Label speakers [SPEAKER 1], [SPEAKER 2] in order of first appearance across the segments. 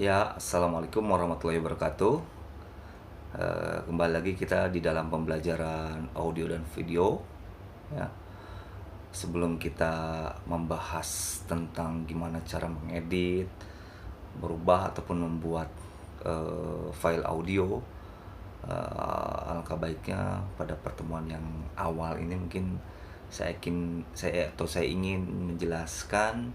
[SPEAKER 1] Ya, assalamualaikum warahmatullahi wabarakatuh. Kembali lagi kita di dalam pembelajaran audio dan video. Ya, sebelum kita membahas tentang gimana cara mengedit, merubah ataupun membuat file audio, alangkah baiknya pada pertemuan yang awal ini mungkin saya ingin menjelaskan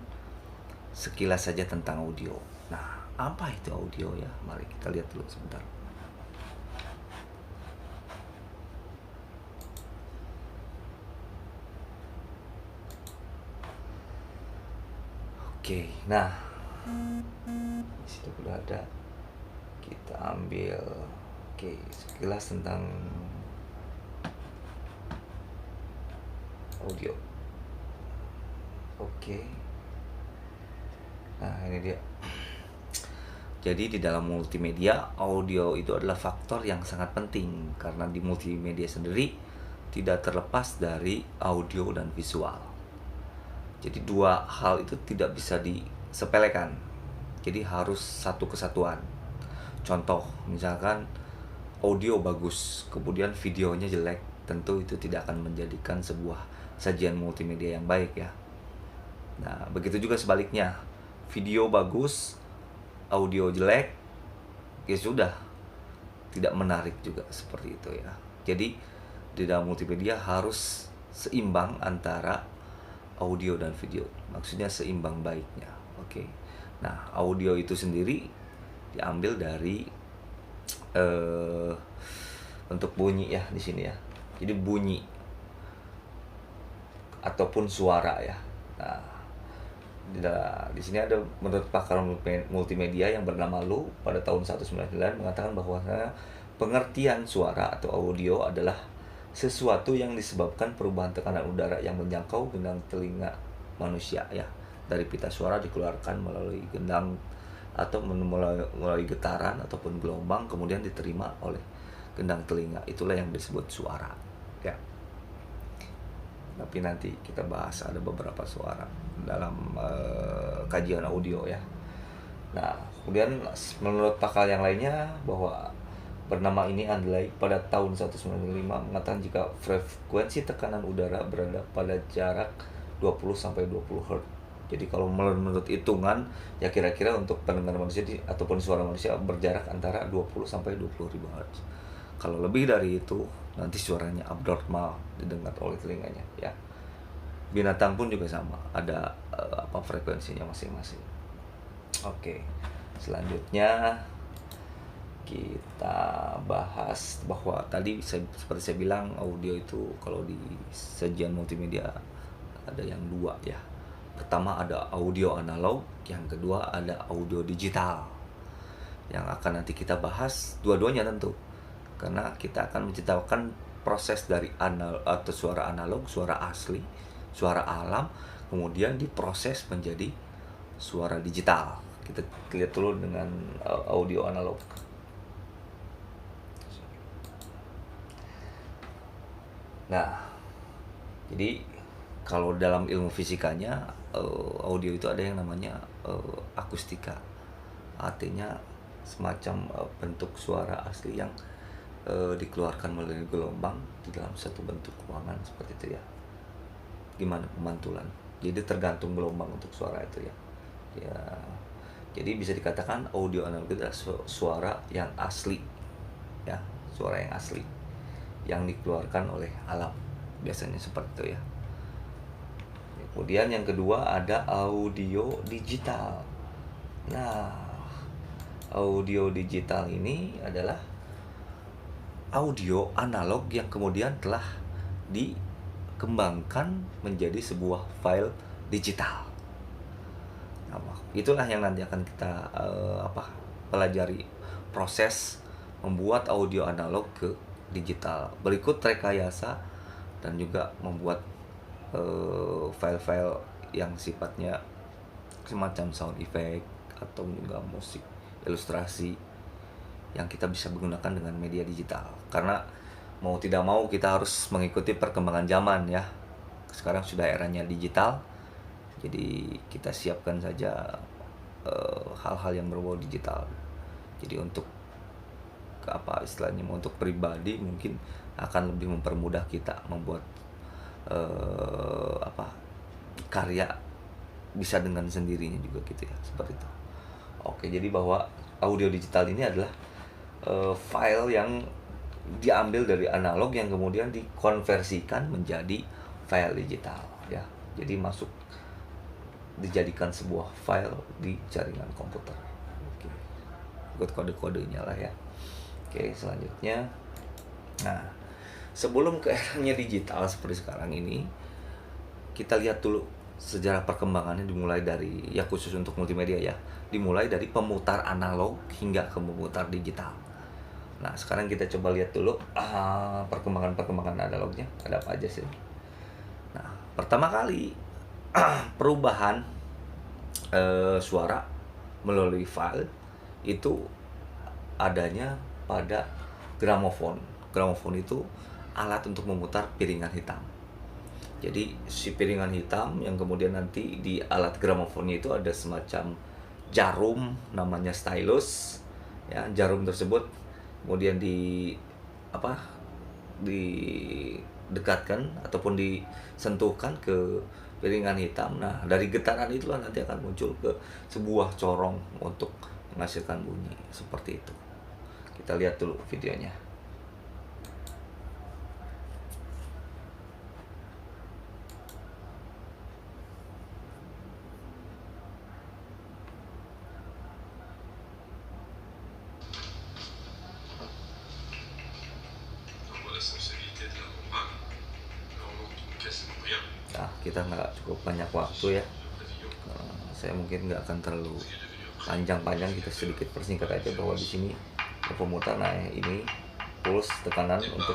[SPEAKER 1] sekilas saja tentang audio. Nah, apa itu audio ya? Mari kita lihat dulu sebentar. Oke, nah di situ sudah ada. Kita ambil, oke, sekilas tentang audio. Oke, nah ini dia. Jadi di dalam multimedia, audio itu adalah faktor yang sangat penting karena di multimedia sendiri tidak terlepas dari audio dan visual. Jadi dua hal itu tidak bisa disepelekan. Jadi harus satu kesatuan. Contoh, misalkan audio bagus, kemudian videonya jelek, tentu itu tidak akan menjadikan sebuah sajian multimedia yang baik ya. Nah, begitu juga sebaliknya. Video bagus, audio jelek, ya sudah, tidak menarik juga seperti itu ya. Jadi di dalam multimedia harus seimbang antara audio dan video. Maksudnya seimbang baiknya. Oke. Nah, audio itu sendiri diambil dari untuk bunyi ya di sini ya. Jadi bunyi ataupun suara ya. Nah, di sini ada menurut pakar multimedia yang bernama Lu pada tahun 1999 mengatakan bahwa pengertian suara atau audio adalah sesuatu yang disebabkan perubahan tekanan udara yang menjangkau gendang telinga manusia ya. Dari pita suara dikeluarkan melalui gendang atau melalui getaran ataupun gelombang kemudian diterima oleh gendang telinga. Itulah yang disebut suara ya. Tapi nanti kita bahas ada beberapa suara dalam kajian audio ya. Nah, kemudian menurut pakar yang lainnya bahwa bernama ini Andley pada tahun 1995 mengatakan jika frekuensi tekanan udara berada pada jarak 20-20 Hz. Jadi kalau menurut hitungan ya kira-kira untuk pendengar manusia ataupun suara manusia berjarak antara 20-20 ribu Hz. Kalau lebih dari itu nanti suaranya abnormal didengar oleh telinganya ya. Binatang pun juga sama, ada frekuensinya masing-masing. Oke. Selanjutnya kita bahas bahwa tadi seperti saya bilang audio itu kalau di sajian multimedia ada yang dua ya. Pertama ada audio analog, yang kedua ada audio digital. Yang akan nanti kita bahas dua-duanya tentu. Karena kita akan menceritakan proses dari atau suara analog, suara asli, suara alam, kemudian diproses menjadi suara digital. Kita lihat dulu dengan audio analog. Nah, jadi kalau dalam ilmu fisikanya audio itu ada yang namanya akustika. Artinya semacam bentuk suara asli yang dikeluarkan melalui gelombang di dalam satu bentuk ruangan seperti itu ya. Gimana pemantulan? Jadi tergantung gelombang untuk suara itu ya. Ya. Jadi bisa dikatakan audio analog itu adalah suara yang asli. Ya, suara yang asli yang dikeluarkan oleh alam. Biasanya seperti itu ya. Kemudian yang kedua ada audio digital. Nah, audio digital ini adalah audio analog yang kemudian telah dikembangkan menjadi sebuah file digital. Nah, itulah yang nanti akan kita pelajari proses membuat audio analog ke digital. Berikut rekayasa dan juga membuat file-file yang sifatnya semacam sound effect atau juga musik, ilustrasi yang kita bisa menggunakan dengan media digital. Karena mau tidak mau kita harus mengikuti perkembangan zaman ya. Sekarang sudah eranya digital. Jadi kita siapkan saja hal-hal yang berbau digital. Jadi untuk apa istilahnya, untuk pribadi mungkin akan lebih mempermudah kita membuat apa karya bisa dengan sendirinya juga gitu ya, seperti itu. Oke, jadi bahwa audio digital ini adalah file yang diambil dari analog yang kemudian dikonversikan menjadi file digital ya. Jadi dijadikan sebuah file di jaringan komputer. Oke. Ikut kode-kodenya lah ya. Oke, selanjutnya. Nah, sebelum ke eranya digital seperti sekarang ini, kita lihat dulu sejarah perkembangannya dimulai dari, ya khusus untuk multimedia ya, dimulai dari pemutar analog hingga ke pemutar digital. Nah, sekarang kita coba lihat dulu perkembangan analognya ada apa aja sih. Nah, pertama kali perubahan suara melalui file itu adanya pada gramofon. Gramofon itu alat untuk memutar piringan hitam. Jadi si piringan hitam yang kemudian nanti di alat gramofonnya itu ada semacam jarum namanya stylus ya. Jarum tersebut kemudian didekatkan ataupun disentuhkan ke piringan hitam. Nah, dari getaran itulah nanti akan muncul ke sebuah corong untuk menghasilkan bunyi seperti itu. Kita lihat dulu videonya. Nah, kita nggak cukup banyak waktu ya. Saya mungkin nggak akan terlalu panjang-panjang, kita sedikit persingkat aja bahwa di sini pemutar. Nah, ini puls tekanan untuk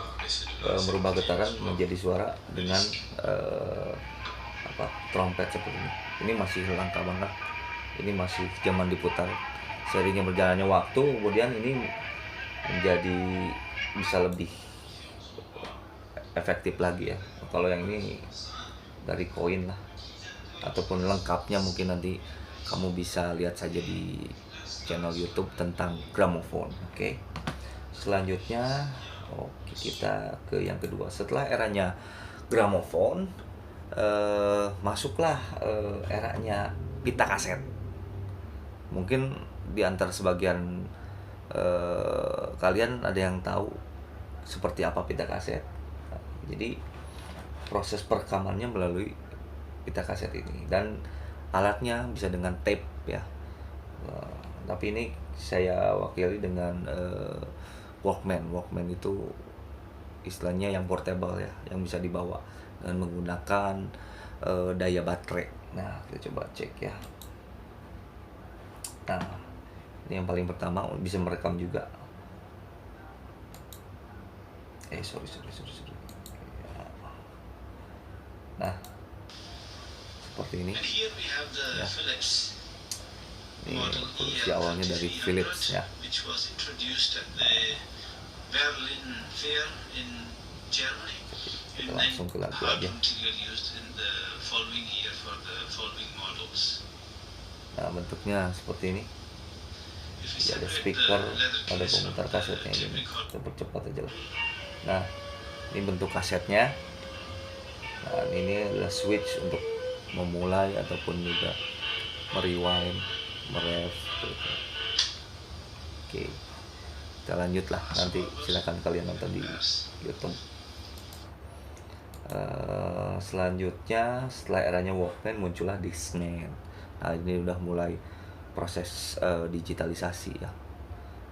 [SPEAKER 1] merubah getaran menjadi suara dengan trompet seperti ini. Ini masih langka banget. Ini masih zaman diputar. Seiringnya berjalannya waktu, kemudian ini menjadi bisa lebih efektif lagi ya. Kalau yang ini dari koin lah, ataupun lengkapnya mungkin nanti kamu bisa lihat saja di channel YouTube tentang gramofon. Oke. Selanjutnya kita ke yang kedua. Setelah eranya gramofon, masuklah eranya pita kaset. Mungkin di antara sebagian kalian ada yang tahu seperti apa pita kaset. Jadi proses perekamannya melalui pita kaset ini, dan alatnya bisa dengan tape ya. Tapi ini saya wakili dengan Walkman. Walkman itu istilahnya yang portable ya, yang bisa dibawa dengan menggunakan daya baterai. Nah, kita coba cek ya. Nah, ini yang paling pertama, bisa merekam juga. Sorry. Nah, seperti ini ya. Ini produksi awalnya dari Philips ya. Kita langsung ke lagu aja. Nah, bentuknya seperti ini. Jadi ada speaker, ada pemutar kasetnya ini. Kita percepat aja lah. Nah, ini bentuk kasetnya. Nah, ini adalah switch untuk memulai ataupun juga merewind, meref. Oke, kita lanjut lah. Nanti silakan kalian nonton di YouTube. Selanjutnya setelah eranya Walkman muncullah Discman. Nah, ini udah mulai proses digitalisasi ya,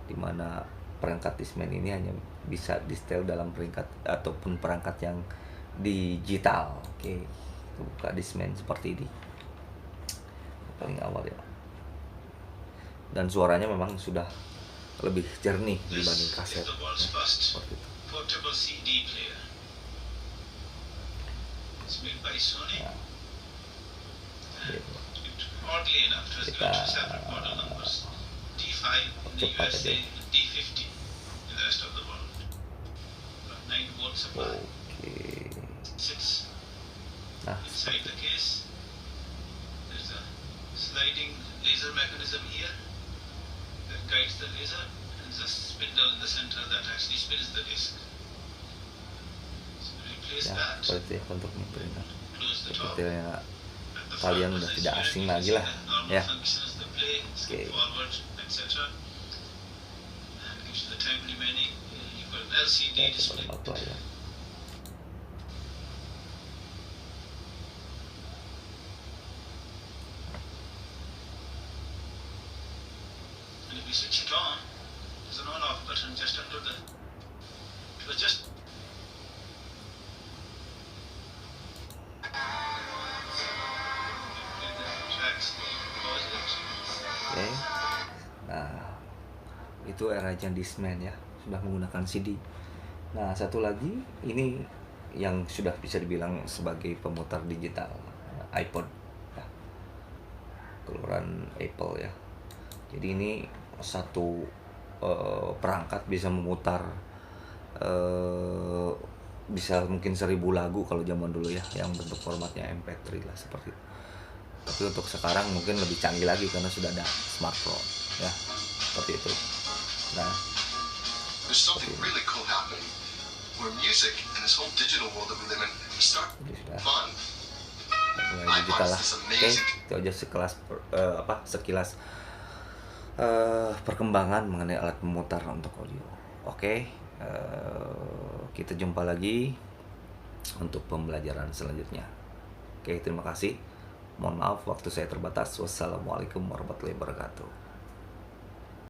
[SPEAKER 1] dimana perangkat Discman ini hanya bisa di-setel dalam perangkat yang digital. Oke, buka Discman seperti ini paling awal ya, dan suaranya memang sudah lebih jernih dibanding kaset ya, seperti itu. Ya. Kita cepat aja. Oke. Nah,
[SPEAKER 2] laser mechanism here that guides the laser, and there's a spindle in the center that actually spins the disc. So replace
[SPEAKER 1] Ya,
[SPEAKER 2] that,
[SPEAKER 1] seperti itu untuk printer.
[SPEAKER 2] close the top.
[SPEAKER 1] Detailnya
[SPEAKER 2] At the
[SPEAKER 1] kalian
[SPEAKER 2] front
[SPEAKER 1] udah
[SPEAKER 2] is
[SPEAKER 1] tidak
[SPEAKER 2] unit,
[SPEAKER 1] asing
[SPEAKER 2] you can
[SPEAKER 1] lagi
[SPEAKER 2] see
[SPEAKER 1] lah,
[SPEAKER 2] the normal
[SPEAKER 1] ya.
[SPEAKER 2] functions, the play, skip
[SPEAKER 1] Oke.
[SPEAKER 2] forward, etc. And gives you the time remaining. You've got an LCD
[SPEAKER 1] Ya,
[SPEAKER 2] display.
[SPEAKER 1] coba ya.
[SPEAKER 2] And if we switch it on, there's an on-off button just under the. It was just. Tracks, pause it.
[SPEAKER 1] Oke. Nah, itu eranya Discman ya, sudah menggunakan CD. Nah, satu lagi ini yang sudah bisa dibilang sebagai pemutar digital, iPod ya. Keluaran Apple ya. Jadi ini satu perangkat bisa memutar bisa mungkin 1000 lagu kalau zaman dulu ya, yang bentuk formatnya MP3 lah seperti itu. Tapi untuk sekarang mungkin lebih canggih lagi karena sudah ada smartphone ya, seperti itu. Nah,
[SPEAKER 3] There's something really cool happening where music and this whole digital world that we live in start
[SPEAKER 1] jadi sudah
[SPEAKER 3] fun.
[SPEAKER 1] mulai digital lah. Oke, itu aja sekilas perkembangan mengenai alat pemutar untuk audio. Oke, kita jumpa lagi untuk pembelajaran selanjutnya. Oke, terima kasih. Mohon maaf waktu saya terbatas. Wassalamualaikum warahmatullahi wabarakatuh.